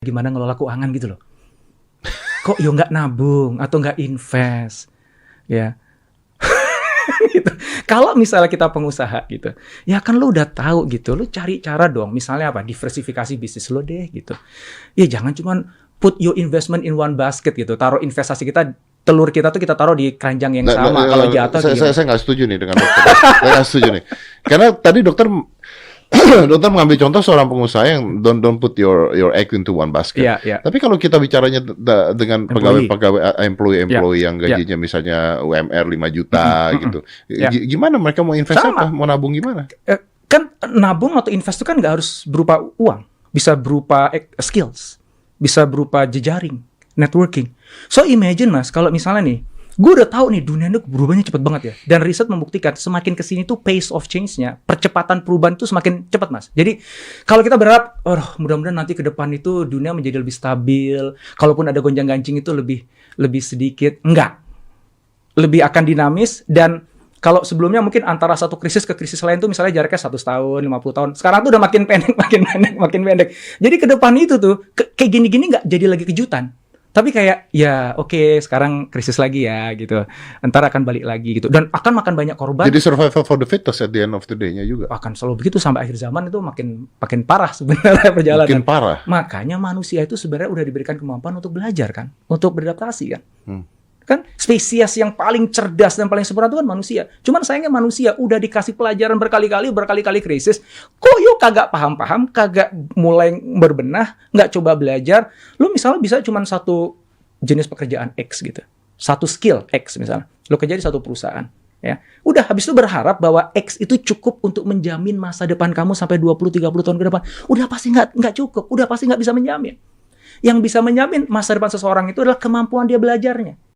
Gimana ngelola keuangan gitu loh. Kok yo nggak nabung atau nggak invest, ya. Gitu. Kalau misalnya kita pengusaha gitu, ya kan lu udah tahu gitu, lu cari cara dong. Misalnya apa? Diversifikasi bisnis lu deh gitu. Ya jangan cuman put your investment in one basket gitu. Taruh investasi kita, telur kita tuh kita taruh di keranjang yang sama. Kalau jatuh saya nggak setuju nih dengan dokter. Saya nggak setuju nih. Karena tadi dokter mengambil contoh seorang pengusaha yang don't put your egg into one basket. Yeah. Tapi kalau kita bicaranya dengan employee yang gajinya misalnya UMR 5 juta gitu. Gimana mereka mau invest apa? Mau nabung gimana? Kan nabung atau invest itu kan nggak harus berupa uang. Bisa berupa skills. Bisa berupa jejaring, networking. So imagine Mas, kalau misalnya nih, gue udah tahu nih dunia ini berubahnya cepet banget ya. Dan riset membuktikan semakin kesini tuh pace of change-nya, percepatan perubahan tuh semakin cepat Mas. Jadi kalau kita berharap, mudah-mudahan nanti ke depan itu dunia menjadi lebih stabil. Kalaupun ada gonjang-ganjing itu lebih sedikit, enggak. Lebih akan dinamis. Dan kalau sebelumnya mungkin antara satu krisis ke krisis lain tuh misalnya jaraknya 100 tahun, 50 tahun. Sekarang tuh udah makin pendek. Jadi ke depan itu tuh kayak gini-gini nggak jadi lagi kejutan. Tapi kayak, ya oke, sekarang krisis lagi ya gitu. Ntar akan balik lagi gitu. Dan akan makan banyak korban. Jadi survival for the fittest at the end of the day-nya juga. Akan selalu begitu sampai akhir zaman itu makin parah sebenarnya perjalanan. Makin parah. Makanya manusia itu sebenarnya udah diberikan kemampuan untuk belajar kan. Untuk beradaptasi kan. Kan spesies yang paling cerdas dan paling sempurna itu kan manusia. Cuman sayangnya manusia udah dikasih pelajaran berkali-kali krisis, kok yuk kagak paham-paham, kagak mulai berbenah, nggak coba belajar. Lu misalnya bisa cuman satu jenis pekerjaan X gitu, satu skill X misalnya, lu kerja di satu perusahaan, ya. Udah habis itu berharap bahwa X itu cukup untuk menjamin masa depan kamu sampai 20-30 tahun ke depan. Udah pasti nggak cukup, udah pasti nggak bisa menjamin. Yang bisa menjamin masa depan seseorang itu adalah kemampuan dia belajarnya.